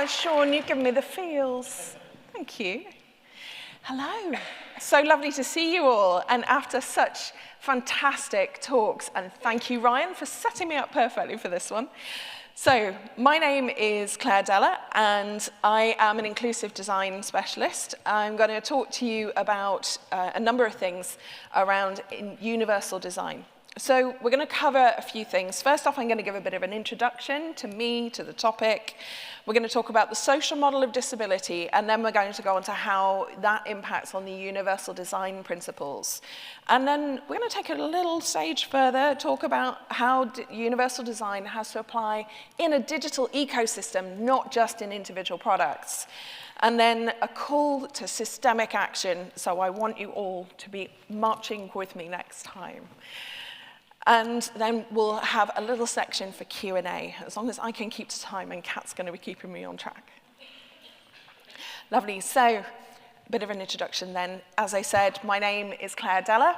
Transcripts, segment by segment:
Oh, Sean, you've given me the feels. Thank you. Hello. So lovely to see you all. And after such fantastic talks, and thank you, Ryan, for setting me up perfectly for this one. So, my name is Claire Dellar, and I am an inclusive design specialist. I'm going to talk to you about a number of things around universal design. So, we're going to cover a few things. First off, I'm going to give a bit of an introduction to me, to the topic. We're going to talk about the social model of disability, and then we're going to go on to how that impacts on the universal design principles. And then we're going to take it a little stage further, talk about how universal design has to apply in a digital ecosystem, not just in individual products. And then a call to systemic action, so I want you all to be marching with me next time. And then we'll have a little section for Q&A, as long as I can keep to time, and Kat's going to be keeping me on track. Lovely. So, a bit of an introduction then. As I said, my name is Claire Dellar.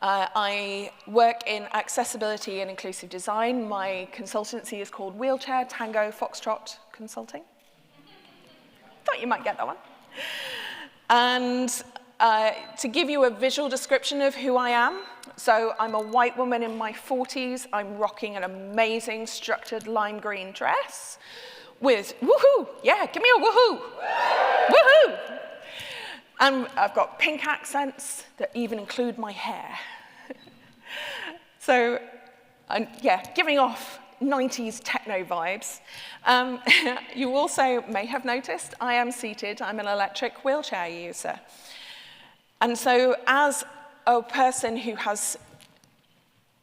I work in accessibility and inclusive design. My consultancy is called Wheelchair Tango Foxtrot Consulting. Thought you might get that one. And to give you a visual description of who I am, so I'm a white woman in my 40s. I'm rocking an amazing structured lime green dress with woohoo, yeah, give me a woohoo, woohoo. And I've got pink accents that even include my hair. So, yeah, giving off 90s techno vibes. You also may have noticed I am seated. I'm an electric wheelchair user. And so as a person who has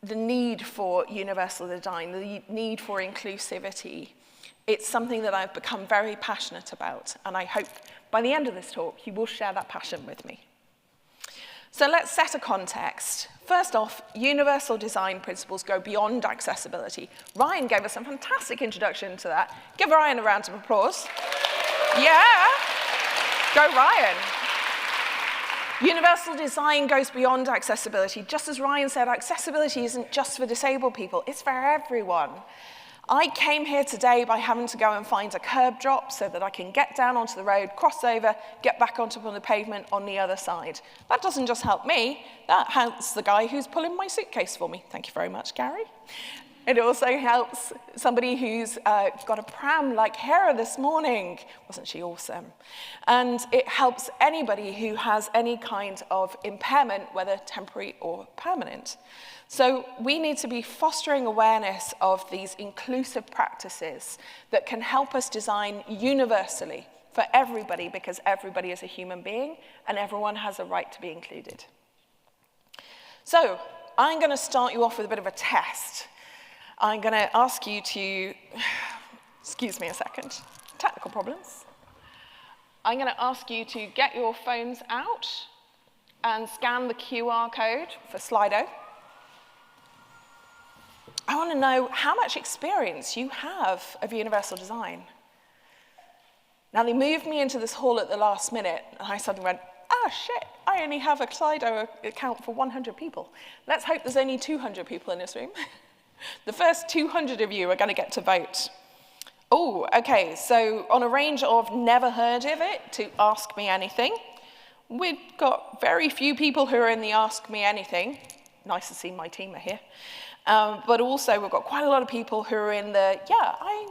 the need for universal design, the need for inclusivity, it's something that I've become very passionate about. And I hope by the end of this talk, you will share that passion with me. So let's set a context. First off, universal design principles go beyond accessibility. Ryan gave us a fantastic introduction to that. Give Ryan a round of applause. Yeah, go Ryan. Universal design goes beyond accessibility. Just as Ryan said, accessibility isn't just for disabled people, it's for everyone. I came here today by having to go and find a curb drop so that I can get down onto the road, cross over, get back onto the pavement on the other side. That doesn't just help me, that helps the guy who's pulling my suitcase for me. Thank you very much, Gary. It also helps somebody who's got a pram like Hera this morning. Wasn't she awesome? And it helps anybody who has any kind of impairment, whether temporary or permanent. So we need to be fostering awareness of these inclusive practices that can help us design universally for everybody, because everybody is a human being and everyone has a right to be included. So I'm going to start you off with a bit of a test. I'm going to ask you to, excuse me a second, technical problems. I'm going to ask you to get your phones out and scan the QR code for Slido. I want to know how much experience you have of universal design. Now, they moved me into this hall at the last minute, and I suddenly went, oh, shit, I only have a Slido account for 100 people. Let's hope there's only 200 people in this room. The first 200 of you are going to get to vote. Oh, okay, so on a range of never heard of it to ask me anything, we've got very few people who are in the ask me anything. Nice to see my team are here. But also we've got quite a lot of people who are in the, yeah, I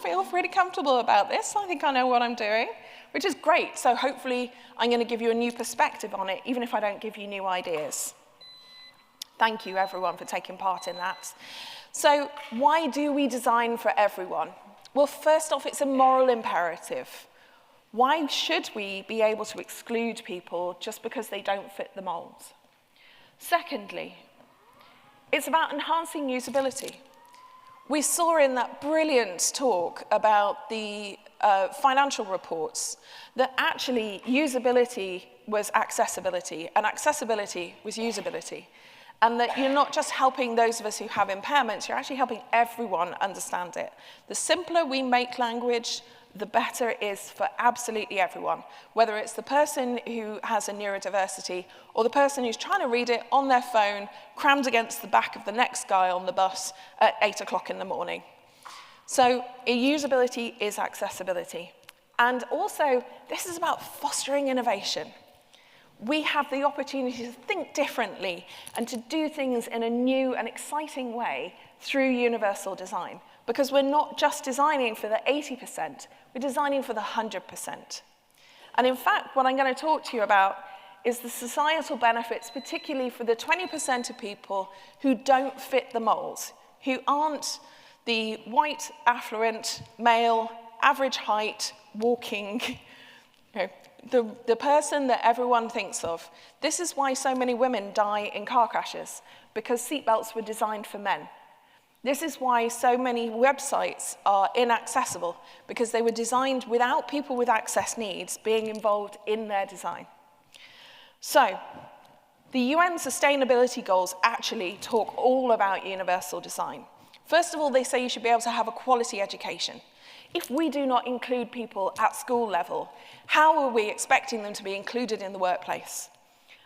feel pretty comfortable about this. I think I know what I'm doing, which is great. So hopefully I'm going to give you a new perspective on it, even if I don't give you new ideas. Thank you, everyone, for taking part in that. So why do we design for everyone? Well, first off, it's a moral imperative. Why should we be able to exclude people just because they don't fit the molds? Secondly, it's about enhancing usability. We saw in that brilliant talk about the financial reports that actually usability was accessibility, and accessibility was usability. And that you're not just helping those of us who have impairments, you're actually helping everyone understand it. The simpler we make language, the better it is for absolutely everyone, whether it's the person who has a neurodiversity or the person who's trying to read it on their phone, crammed against the back of the next guy on the bus at 8 o'clock in the morning. So usability is accessibility. And also, this is about fostering innovation. We have the opportunity to think differently and to do things in a new and exciting way through universal design, because we're not just designing for the 80%, we're designing for the 100%. And in fact, what I'm going to talk to you about is the societal benefits, particularly for the 20% of people who don't fit the mold, who aren't the white, affluent, male, average height, walking, the person that everyone thinks of. This is why so many women die in car crashes, because seatbelts were designed for men. This is why so many websites are inaccessible, because they were designed without people with access needs being involved in their design. So, the UN Sustainability Goals actually talk all about universal design. First of all, they say you should be able to have a quality education. If we do not include people at school level, how are we expecting them to be included in the workplace?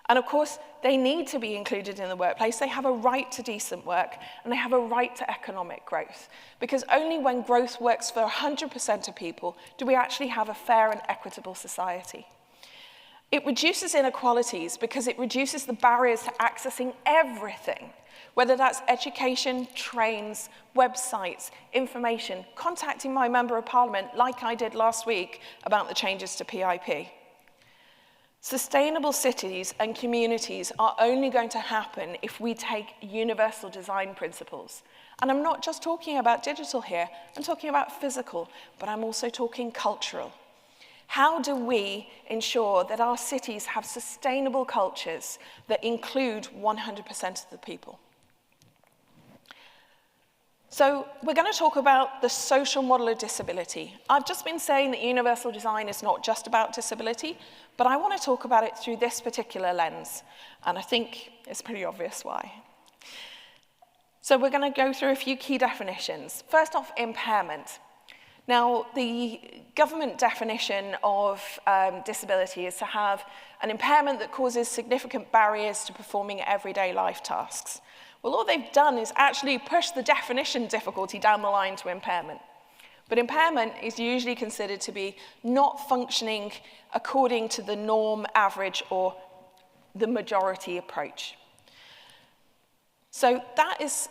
And of course, they need to be included in the workplace. They have a right to decent work, and they have a right to economic growth. Because only when growth works for 100% of people do we actually have a fair and equitable society. It reduces inequalities because it reduces the barriers to accessing everything, whether that's education, trains, websites, information, contacting my member of parliament like I did last week about the changes to PIP. Sustainable cities and communities are only going to happen if we take universal design principles. And I'm not just talking about digital here, I'm talking about physical, but I'm also talking cultural. How do we ensure that our cities have sustainable cultures that include 100% of the people? So we're going to talk about the social model of disability. I've just been saying that universal design is not just about disability, but I want to talk about it through this particular lens. And I think it's pretty obvious why. So we're going to go through a few key definitions. First off, impairment. Now, the government definition of disability is to have an impairment that causes significant barriers to performing everyday life tasks. Well, all they've done is actually push the definition difficulty down the line to impairment. But impairment is usually considered to be not functioning according to the norm, average, or the majority approach. So that is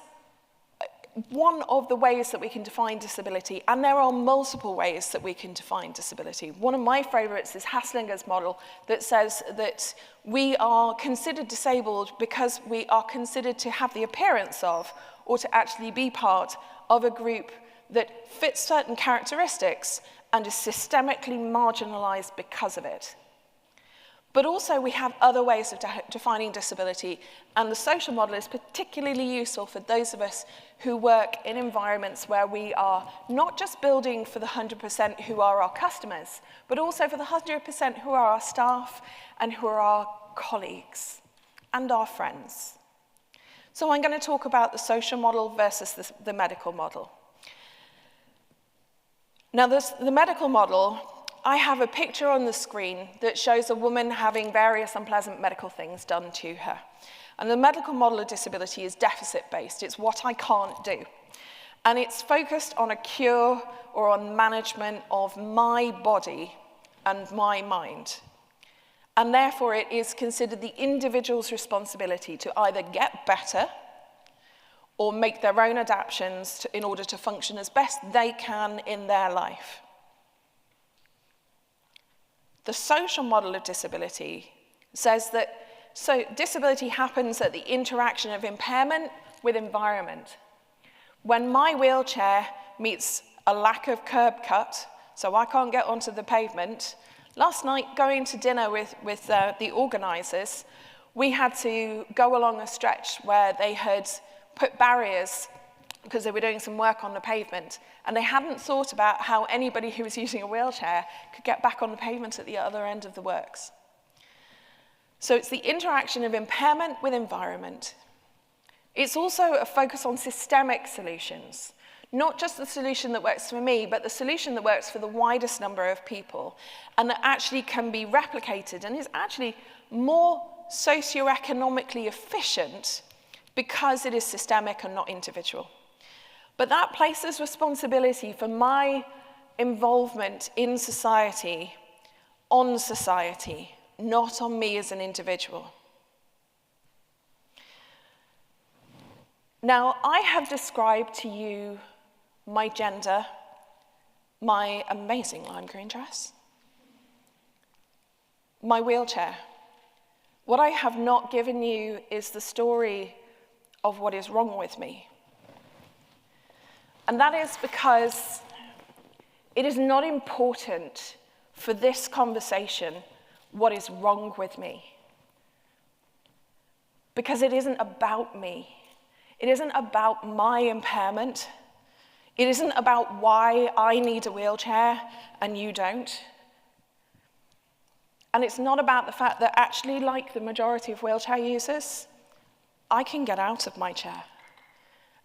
one of the ways that we can define disability, and there are multiple ways that we can define disability. One of my favorites is Haslinger's model that says that we are considered disabled because we are considered to have the appearance of, or to actually be part of, a group that fits certain characteristics and is systemically marginalized because of it. But also we have other ways of defining disability, and the social model is particularly useful for those of us who work in environments where we are not just building for the 100% who are our customers, but also for the 100% who are our staff and who are our colleagues and our friends. So I'm going to talk about the social model versus the medical model. Now, the medical model, I have a picture on the screen that shows a woman having various unpleasant medical things done to her. And the medical model of disability is deficit-based. It's what I can't do. And it's focused on a cure or on management of my body and my mind. And therefore, it is considered the individual's responsibility to either get better or make their own adaptations in order to function as best they can in their life. The social model of disability says that disability happens at the interaction of impairment with environment. When my wheelchair meets a lack of curb cut, so I can't get onto the pavement, last night going to dinner with the organisers, we had to go along a stretch where they had put barriers because they were doing some work on the pavement, and they hadn't thought about how anybody who was using a wheelchair could get back on the pavement at the other end of the works. So it's the interaction of impairment with environment. It's also a focus on systemic solutions, not just the solution that works for me, but the solution that works for the widest number of people, and that actually can be replicated and is actually more socioeconomically efficient because it is systemic and not individual. But that places responsibility for my involvement in society on society, not on me as an individual. Now, I have described to you my gender, my amazing lime green dress, my wheelchair. What I have not given you is the story of what is wrong with me. And that is because it is not important for this conversation what is wrong with me. Because it isn't about me. It isn't about my impairment. It isn't about why I need a wheelchair and you don't. And it's not about the fact that actually, like the majority of wheelchair users, I can get out of my chair.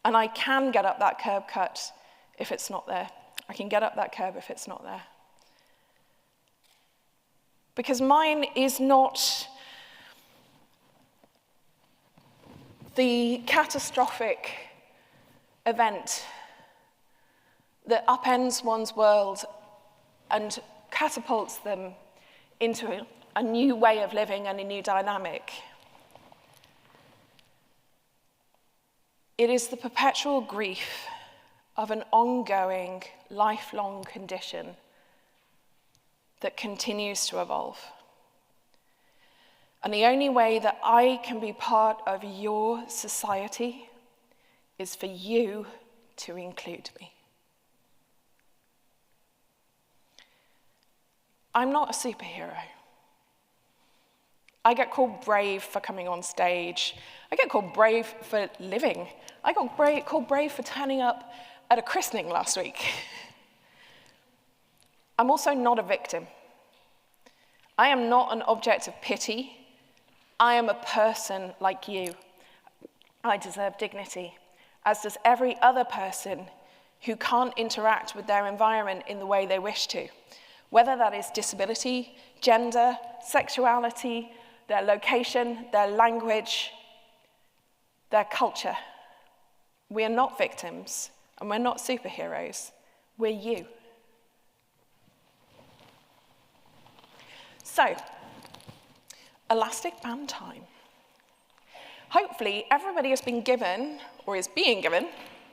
And I can get up that curb cut if it's not there. I can get up that curb if it's not there. Because mine is not the catastrophic event that upends one's world and catapults them into a new way of living and a new dynamic. It is the perpetual grief of an ongoing, lifelong condition that continues to evolve. And the only way that I can be part of your society is for you to include me. I'm not a superhero. I get called brave for coming on stage. I get called brave for living. I got called brave for turning up at a christening last week. I'm also not a victim. I am not an object of pity. I am a person like you. I deserve dignity, as does every other person who can't interact with their environment in the way they wish to, whether that is disability, gender, sexuality, their location, their language, their culture. We are not victims, and we're not superheroes. We're you. So, elastic band time. Hopefully, everybody has been given, or is being given,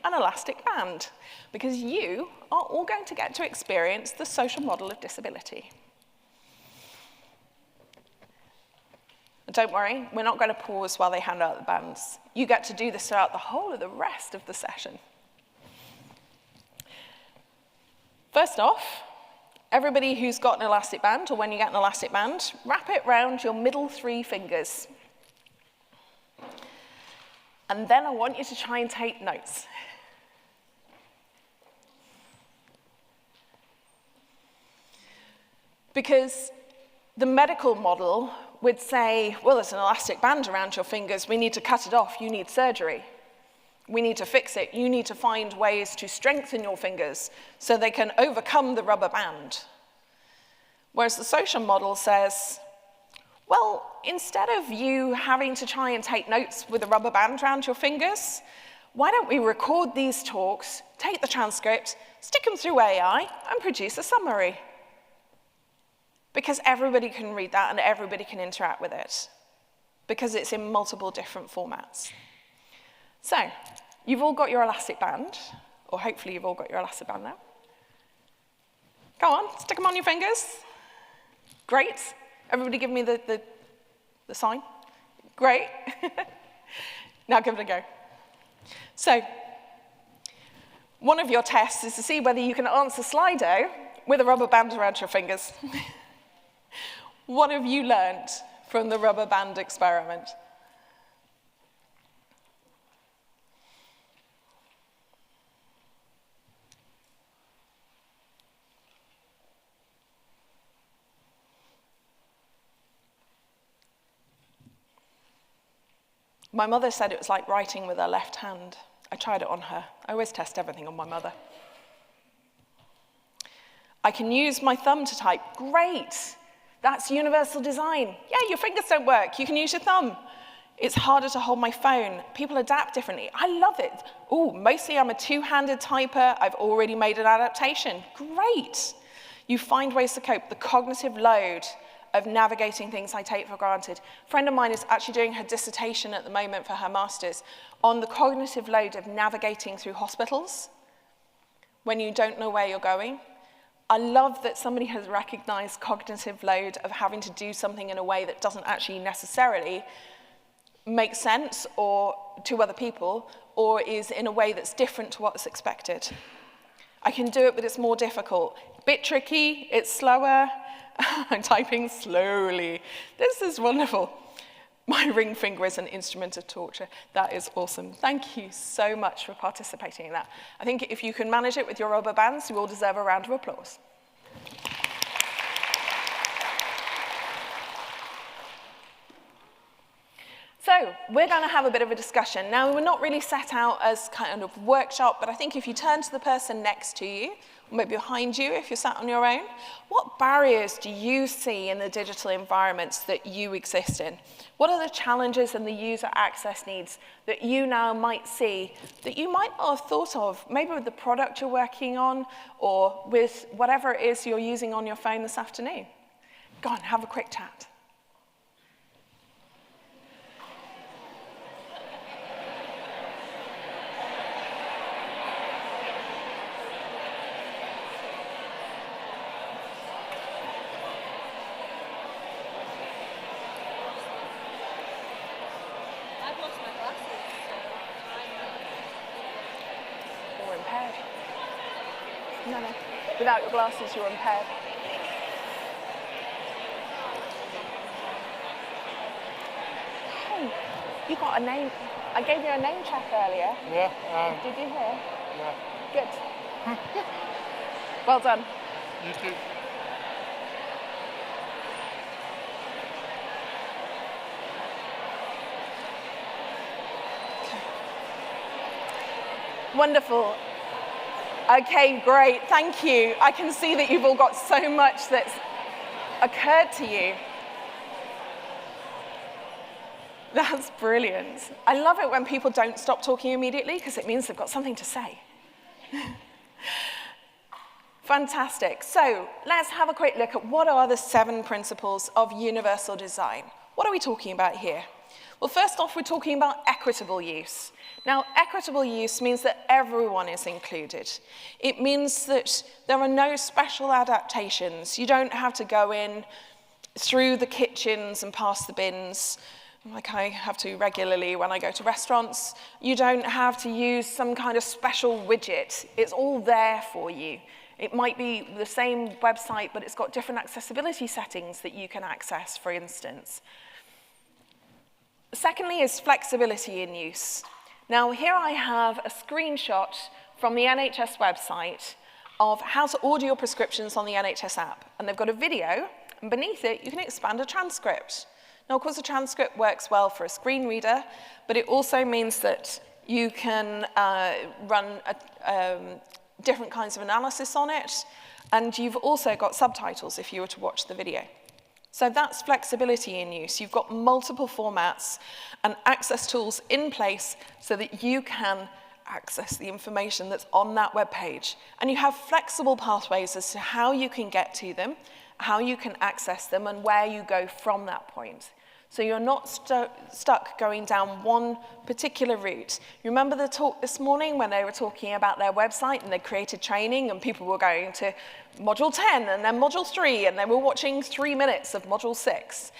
an elastic band, because you are all going to get to experience the social model of disability. And don't worry, we're not going to pause while they hand out the bands. You get to do this throughout the whole of the rest of the session. First off, everybody who's got an elastic band, or when you get an elastic band, wrap it round your middle 3 fingers. And then I want you to try and take notes. Because the medical model would say, well, there's an elastic band around your fingers, we need to cut it off, you need surgery. We need to fix it, you need to find ways to strengthen your fingers so they can overcome the rubber band. Whereas the social model says, well, instead of you having to try and take notes with a rubber band around your fingers, why don't we record these talks, take the transcript, stick them through AI, and produce a summary? Because everybody can read that and everybody can interact with it, because it's in multiple different formats. So, you've all got your elastic band, or hopefully you've all got your elastic band now. Go on, stick them on your fingers. Great. Everybody give me the sign. Great. Now give it a go. So, one of your tests is to see whether you can answer Slido with a rubber band around your fingers. What have you learned from the rubber band experiment? My mother said it was like writing with her left hand. I tried it on her. I always test everything on my mother. I can use my thumb to type. Great. That's universal design. Yeah, your fingers don't work. You can use your thumb. It's harder to hold my phone. People adapt differently. I love it. Oh, mostly I'm a two-handed typer. I've already made an adaptation. Great. You find ways to cope. The cognitive load of navigating things I take for granted. A friend of mine is actually doing her dissertation at the moment for her master's on the cognitive load of navigating through hospitals when you don't know where you're going. I love that somebody has recognized cognitive load of having to do something in a way that doesn't actually necessarily make sense or to other people, or is in a way that's different to what's expected. I can do it, but it's more difficult. Bit tricky, it's slower. I'm typing slowly. This is wonderful. My ring finger is an instrument of torture. That is awesome. Thank you so much for participating in that. I think if you can manage it with your rubber bands, you all deserve a round of applause. So we're going to have a bit of a discussion. Now, we're not really set out as kind of workshop, but I think if you turn to the person next to you, or maybe behind you if you're sat on your own, what barriers do you see in the digital environments that you exist in? What are the challenges and the user access needs that you now might see that you might not have thought of, maybe with the product you're working on or with whatever it is you're using on your phone this afternoon? Go on, have a quick chat. No. Without your glasses, you're impaired. Hey, you got a name. I gave you a name check earlier. Yeah. Did you hear? Yeah. Good. Well done. You too. Wonderful. Okay, great, thank you. I can see that you've all got so much that's occurred to you. That's brilliant. I love it when people don't stop talking immediately because it means they've got something to say. Fantastic. So let's have a quick look at what are the 7 principles of universal design. What are we talking about here? Well, first off, we're talking about equitable use. Now, equitable use means that everyone is included. It means that there are no special adaptations. You don't have to go in through the kitchens and past the bins, like I have to regularly when I go to restaurants. You don't have to use some kind of special widget. It's all there for you. It might be the same website, but it's got different accessibility settings that you can access, for instance. Secondly is flexibility in use. Now, here I have a screenshot from the NHS website of how to order your prescriptions on the NHS app. And they've got a video, and beneath it, you can expand a transcript. Now, of course, a transcript works well for a screen reader, but it also means that you can run different kinds of analysis on it, and you've also got subtitles if you were to watch the video. So that's flexibility in use. You've got multiple formats and access tools in place so that you can access the information that's on that web page. And you have flexible pathways as to how you can get to them, how you can access them, and where you go from that point. So you're not stuck going down one particular route. You remember the talk this morning when they were talking about their website and they created training and people were going to module 10 and then module 3 and they were watching 3 minutes of module 6.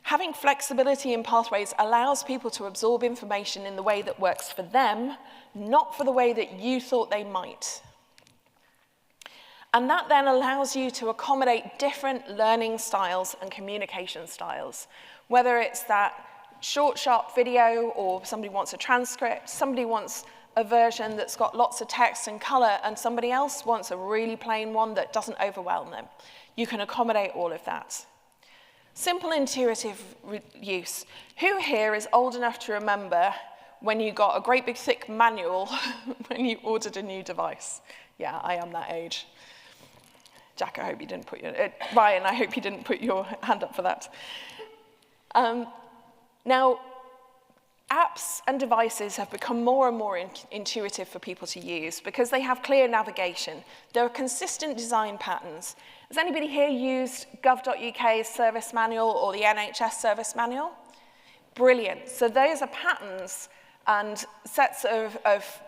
Having flexibility in pathways allows people to absorb information in the way that works for them, not for the way that you thought they might. And that then allows you to accommodate different learning styles and communication styles. Whether it's that short, sharp video, or somebody wants a transcript, somebody wants a version that's got lots of text and color, and somebody else wants a really plain one that doesn't overwhelm them. You can accommodate all of that. Simple, intuitive use. Who here is old enough to remember when you got a great big thick manual when you ordered a new device? Yeah, I am that age. Jack, I hope you didn't put your... Ryan, I hope you didn't put your hand up for that. Now, apps and devices have become more and more intuitive for people to use because they have clear navigation. There are consistent design patterns. Has anybody here used gov.uk's service manual or the NHS service manual? Brilliant. So those are patterns and sets of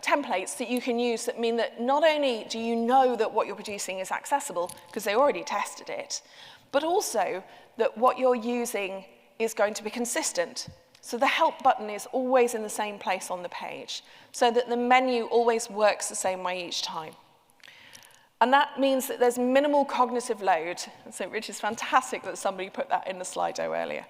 templates that you can use that mean that not only do you know that what you're producing is accessible, because they already tested it, but also that what you're using is going to be consistent. So the help button is always in the same place on the page, so that the menu always works the same way each time. And that means that there's minimal cognitive load, which is fantastic that somebody put that in the Slido earlier.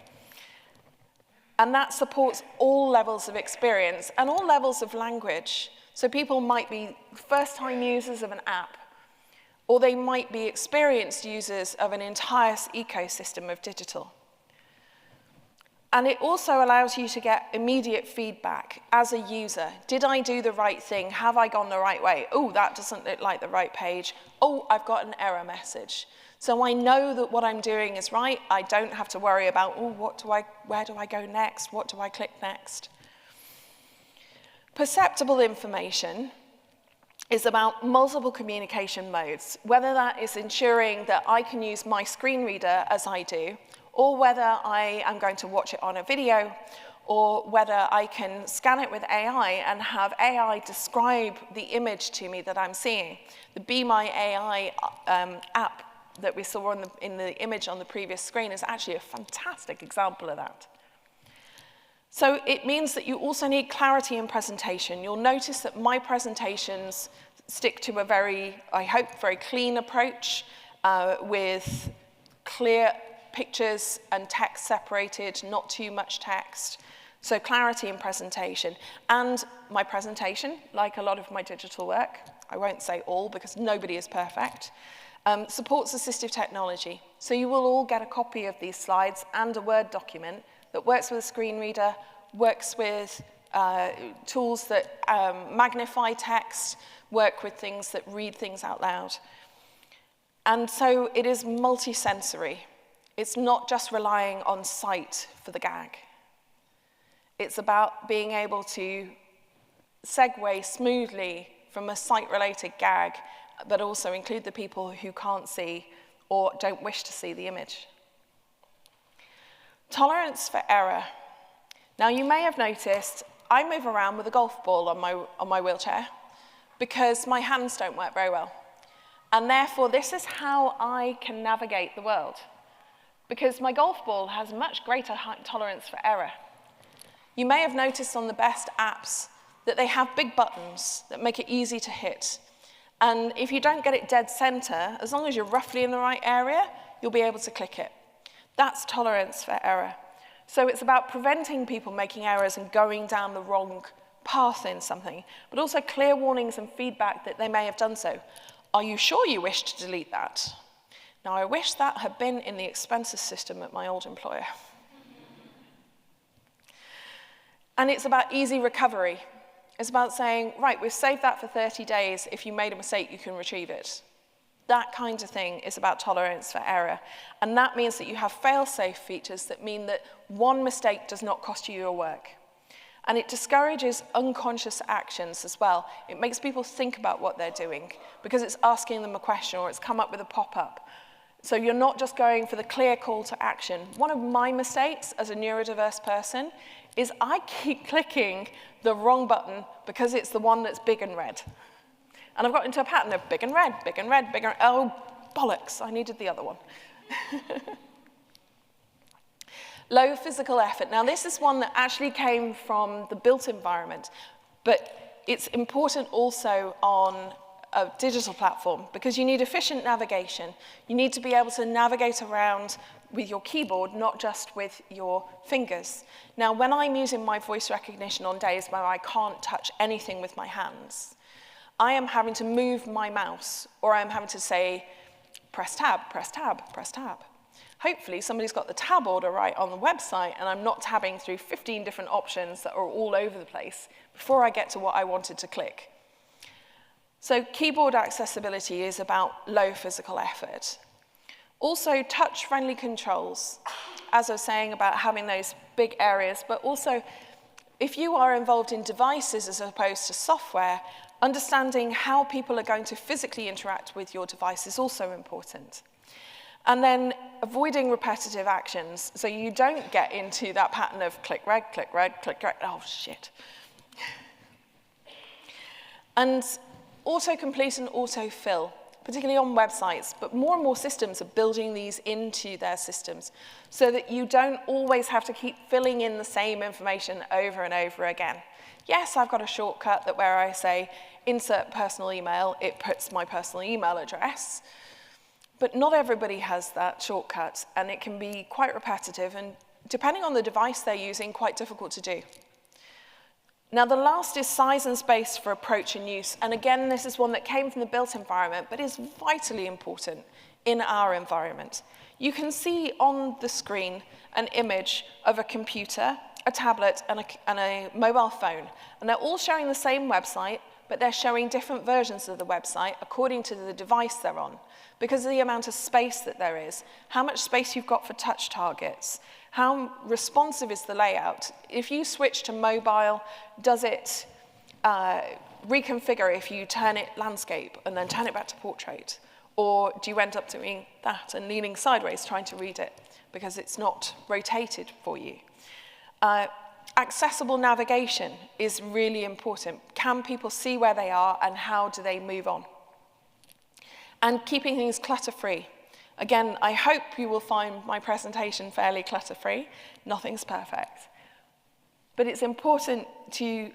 And that supports all levels of experience and all levels of language. So people might be first-time users of an app, or they might be experienced users of an entire ecosystem of digital. And it also allows you to get immediate feedback as a user. Did I do the right thing? Have I gone the right way? Oh, that doesn't look like the right page. Oh, I've got an error message. So I know that what I'm doing is right. I don't have to worry about, oh, where do I go next? What do I click next? Perceptible information is about multiple communication modes, whether that is ensuring that I can use my screen reader as I do, or whether I am going to watch it on a video, or whether I can scan it with AI and have AI describe the image to me that I'm seeing. The Be My AI app that we saw in the image on the previous screen is actually a fantastic example of that. So it means that you also need clarity in presentation. You'll notice that my presentations stick to a very, I hope, very clean approach with clear pictures and text separated, not too much text. So clarity in presentation. And my presentation, like a lot of my digital work, I won't say all because nobody is perfect, supports assistive technology. So you will all get a copy of these slides and a Word document that works with a screen reader, works with tools that magnify text, work with things that read things out loud. And so it is multi-sensory. It's not just relying on sight for the gag. It's about being able to segue smoothly from a sight-related gag, but also include the people who can't see or don't wish to see the image. Tolerance for error. Now, you may have noticed I move around with a golf ball on my wheelchair because my hands don't work very well. And therefore, this is how I can navigate the world, because my golf ball has much greater tolerance for error. You may have noticed on the best apps that they have big buttons that make it easy to hit. And if you don't get it dead center, as long as you're roughly in the right area, you'll be able to click it. That's tolerance for error. So it's about preventing people making errors and going down the wrong path in something, but also clear warnings and feedback that they may have done so. Are you sure you wish to delete that? Now, I wish that had been in the expenses system at my old employer. And it's about easy recovery. It's about saying, right, we've saved that for 30 days. If you made a mistake, you can retrieve it. That kind of thing is about tolerance for error. And that means that you have fail-safe features that mean that one mistake does not cost you your work. And it discourages unconscious actions as well. It makes people think about what they're doing because it's asking them a question or it's come up with a pop-up. So you're not just going for the clear call to action. One of my mistakes as a neurodiverse person is I keep clicking the wrong button because it's the one that's big and red. And I've got into a pattern of big and red, big and red, big and red. Oh, bollocks, I needed the other one. Low physical effort. Now, this is one that actually came from the built environment, but it's important also on a digital platform because you need efficient navigation. You need to be able to navigate around with your keyboard, not just with your fingers. Now, when I'm using my voice recognition on days where I can't touch anything with my hands, I am having to move my mouse, or I'm having to say, press tab, press tab, press tab. Hopefully, somebody's got the tab order right on the website, and I'm not tabbing through 15 different options that are all over the place before I get to what I wanted to click. So keyboard accessibility is about low physical effort. Also, touch-friendly controls, as I was saying about having those big areas, but also if you are involved in devices as opposed to software, understanding how people are going to physically interact with your device is also important. And then avoiding repetitive actions, so you don't get into that pattern of click red, oh shit. And autocomplete and autofill, particularly on websites, but more and more systems are building these into their systems so that you don't always have to keep filling in the same information over and over again. Yes, I've got a shortcut that where I say insert personal email, it puts my personal email address, but not everybody has that shortcut, and it can be quite repetitive and, depending on the device they're using, quite difficult to do. Now, the last is size and space for approach and use. And again, this is one that came from the built environment, but is vitally important in our environment. You can see on the screen an image of a computer, a tablet, and a mobile phone. And they're all showing the same website, but they're showing different versions of the website according to the device they're on, because of the amount of space that there is, how much space you've got for touch targets, how responsive is the layout. If you switch to mobile, does it reconfigure if you turn it landscape and then turn it back to portrait? Or do you end up doing that and leaning sideways trying to read it because it's not rotated for you? Accessible navigation is really important. Can people see where they are and how do they move on? And keeping things clutter-free. Again, I hope you will find my presentation fairly clutter-free. Nothing's perfect. But it's important to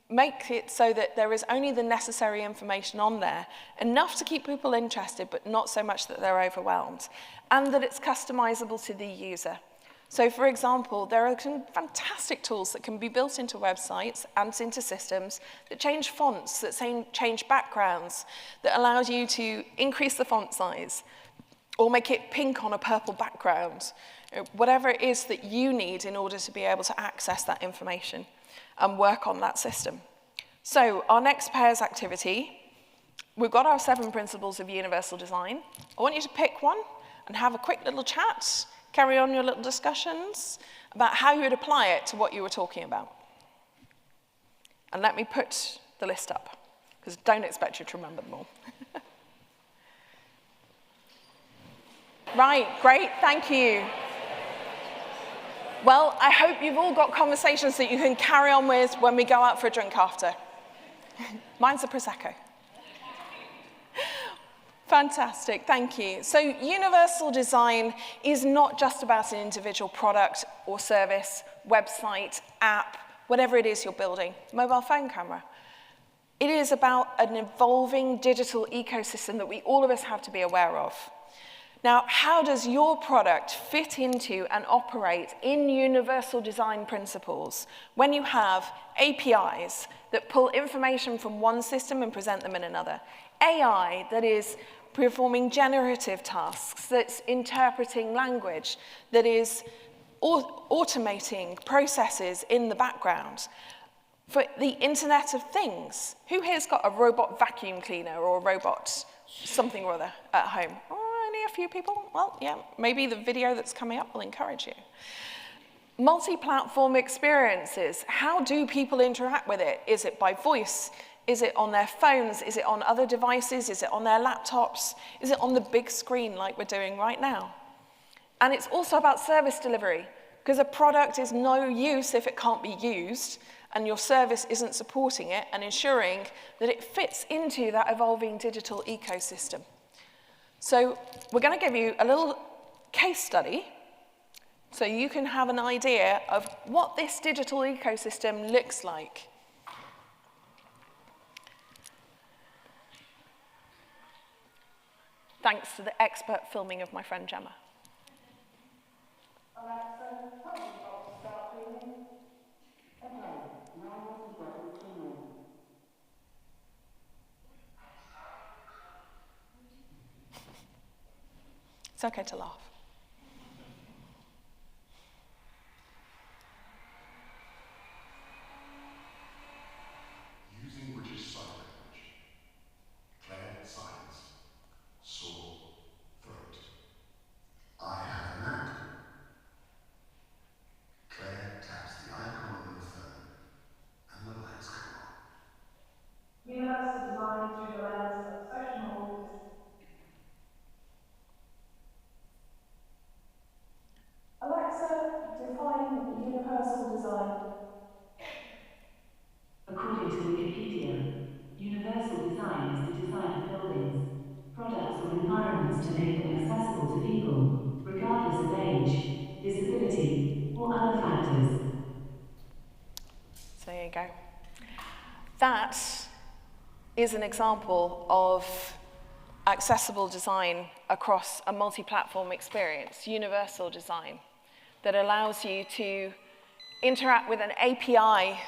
make it so that there is only the necessary information on there, enough to keep people interested, but not so much that they're overwhelmed, and that it's customizable to the user. So, for example, there are some fantastic tools that can be built into websites and into systems that change fonts, that change backgrounds, that allows you to increase the font size, or make it pink on a purple background, whatever it is that you need in order to be able to access that information and work on that system. So our next pairs activity, we've got our 7 principles of universal design. I want you to pick one and have a quick little chat, carry on your little discussions about how you would apply it to what you were talking about. And let me put the list up, because I don't expect you to remember them all. Right, great, thank you. Well, I hope you've all got conversations that you can carry on with when we go out for a drink after. Mine's a Prosecco. Fantastic, thank you. So universal design is not just about an individual product or service, website, app, whatever it is you're building, mobile phone camera. It is about an evolving digital ecosystem that all of us have to be aware of. Now, how does your product fit into and operate in universal design principles when you have APIs that pull information from one system and present them in another? AI that is performing generative tasks, that's interpreting language, that is automating processes in the background. For the Internet of Things, who here's got a robot vacuum cleaner or a robot something or other at home? Only a few people? Well, yeah, maybe the video that's coming up will encourage you. Multi-platform experiences. How do people interact with it? Is it by voice? Is it on their phones? Is it on other devices? Is it on their laptops? Is it on the big screen like we're doing right now? And it's also about service delivery, because a product is no use if it can't be used, and your service isn't supporting it and ensuring that it fits into that evolving digital ecosystem. So we're going to give you a little case study so you can have an idea of what this digital ecosystem looks like. Thanks to the expert filming of my friend Gemma. It's okay to laugh. Using British Sign Language. Claire signs. Sore throat. I have a Mac. Claire taps the icon on the phone is an example of accessible design across a multi-platform experience, universal design, that allows you to interact with an API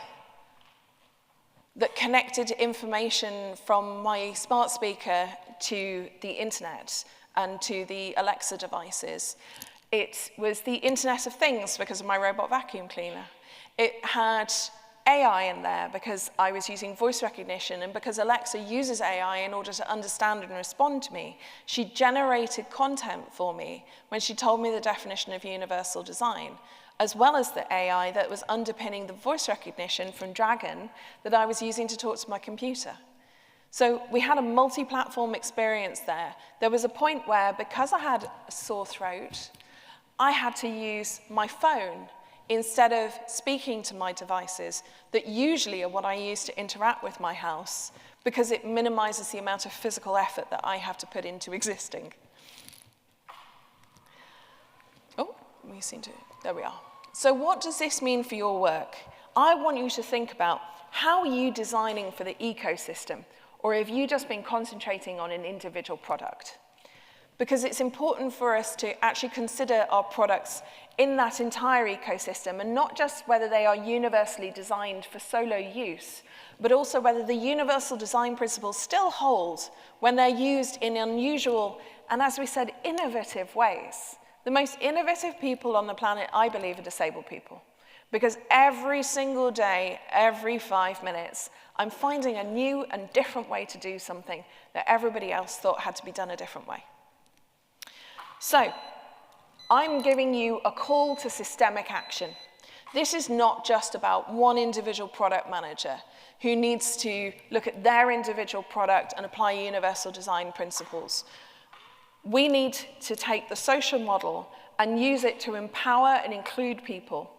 that connected information from my smart speaker to the internet and to the Alexa devices. It was the Internet of Things because of my robot vacuum cleaner. It had AI in there because I was using voice recognition, and because Alexa uses AI in order to understand and respond to me, she generated content for me when she told me the definition of universal design, as well as the AI that was underpinning the voice recognition from Dragon that I was using to talk to my computer. So we had a multi-platform experience there. There was a point where, because I had a sore throat, I had to use my phone instead of speaking to my devices that usually are what I use to interact with my house, because it minimizes the amount of physical effort that I have to put into existing. Oh, there we are. So what does this mean for your work? I want you to think about, how are you designing for the ecosystem? Or have you just been concentrating on an individual product? Because it's important for us to actually consider our products in that entire ecosystem, and not just whether they are universally designed for solo use, but also whether the universal design principles still hold when they're used in unusual and, as we said, innovative ways. The most innovative people on the planet, I believe, are disabled people. Because every single day, every 5 minutes, I'm finding a new and different way to do something that everybody else thought had to be done a different way. So, I'm giving you a call to systemic action. This is not just about one individual product manager who needs to look at their individual product and apply universal design principles. We need to take the social model and use it to empower and include people,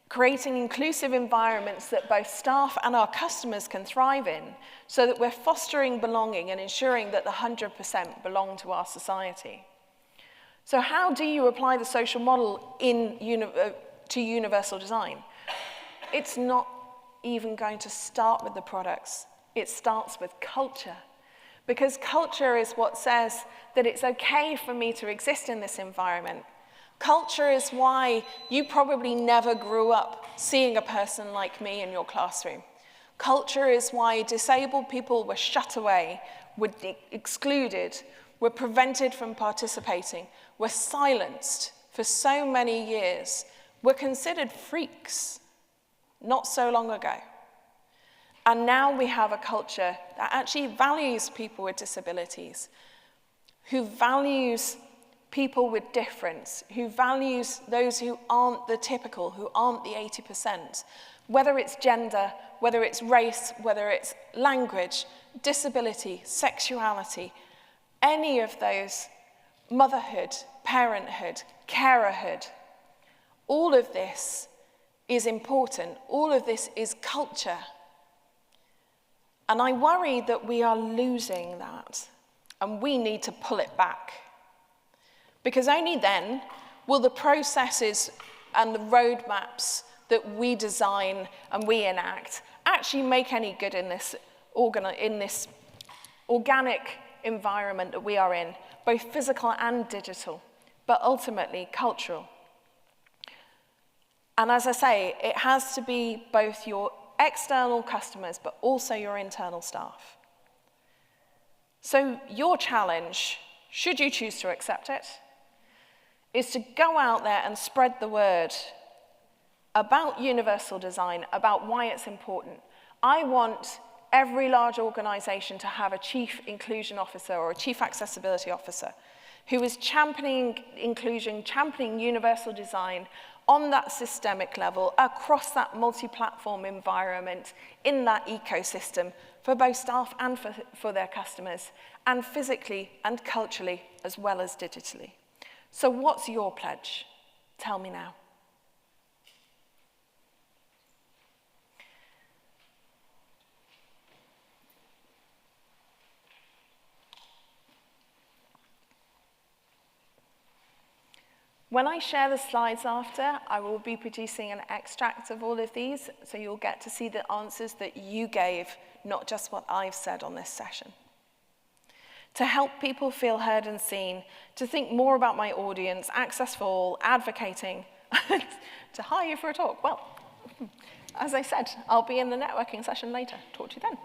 creating inclusive environments that both staff and our customers can thrive in, so that we're fostering belonging and ensuring that the 100% belong to our society. So how do you apply the social model to universal design? It's not even going to start with the products. It starts with culture. Because culture is what says that it's okay for me to exist in this environment. Culture is why you probably never grew up seeing a person like me in your classroom. Culture is why disabled people were shut away, were excluded, were prevented from participating, were silenced for so many years, were considered freaks not so long ago. And now we have a culture that actually values people with disabilities, who values people with difference, who values those who aren't the typical, who aren't the 80%, whether it's gender, whether it's race, whether it's language, disability, sexuality, any of those, motherhood, parenthood, carerhood. All of this is important. All of this is culture. And I worry that we are losing that, and we need to pull it back. Because only then will the processes and the roadmaps that we design and we enact actually make any good in this organic environment that we are in, both physical and digital, but ultimately cultural. And as I say, it has to be both your external customers, but also your internal staff. So your challenge, should you choose to accept it, is to go out there and spread the word about universal design, about why it's important. I want every large organization to have a chief inclusion officer or a chief accessibility officer who is championing inclusion, championing universal design on that systemic level, across that multi-platform environment, in that ecosystem, for both staff and for their customers, and physically and culturally, as well as digitally. So what's your pledge? Tell me now. When I share the slides after, I will be producing an extract of all of these, so you'll get to see the answers that you gave, not just what I've said on this session. To help people feel heard and seen, to think more about my audience, access for all, advocating, to hire you for a talk. Well, as I said, I'll be in the networking session later. Talk to you then.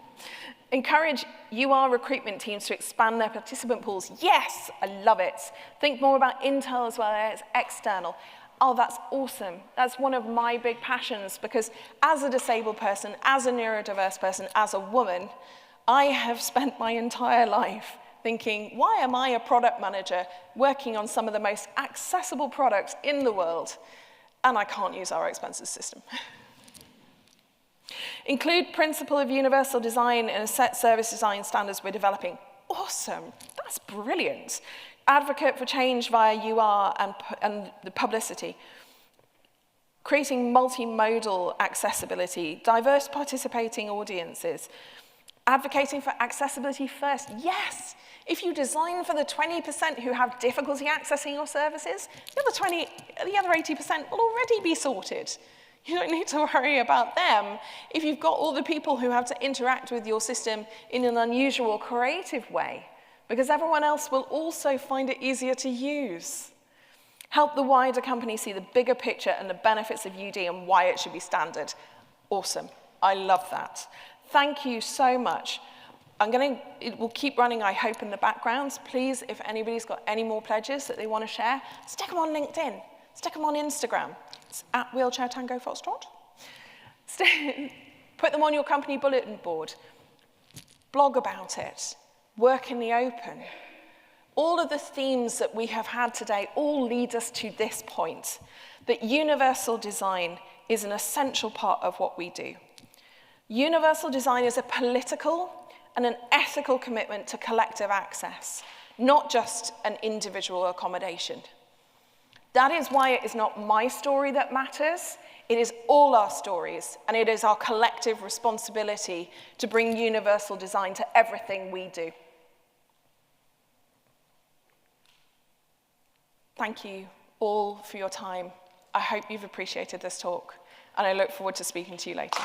Encourage UR recruitment teams to expand their participant pools. Yes, I love it. Think more about internal as well as external. Oh, that's awesome. That's one of my big passions, because as a disabled person, as a neurodiverse person, as a woman, I have spent my entire life thinking, why am I a product manager working on some of the most accessible products in the world, and I can't use our expenses system? Include principle of universal design in a set service design standards we're developing. Awesome, that's brilliant. Advocate for change via UR and the publicity. Creating multimodal accessibility, diverse participating audiences. Advocating for accessibility first, yes. If you design for the 20% who have difficulty accessing your services, the other 80% will already be sorted. You don't need to worry about them if you've got all the people who have to interact with your system in an unusual, creative way, because everyone else will also find it easier to use. Help the wider company see the bigger picture and the benefits of UD and why it should be standard. Awesome. I love that. Thank you so much. It will keep running, I hope, in the background. Please, if anybody's got any more pledges that they want to share, stick them on LinkedIn, stick them on Instagram. It's at Wheelchair Tango Foxtrot. Put them on your company bulletin board. Blog about it. Work in the open. All of the themes that we have had today all lead us to this point, that universal design is an essential part of what we do. Universal design is a political and an ethical commitment to collective access, not just an individual accommodation. That is why it is not my story that matters. It is all our stories, and it is our collective responsibility to bring universal design to everything we do. Thank you all for your time. I hope you've appreciated this talk, and I look forward to speaking to you later.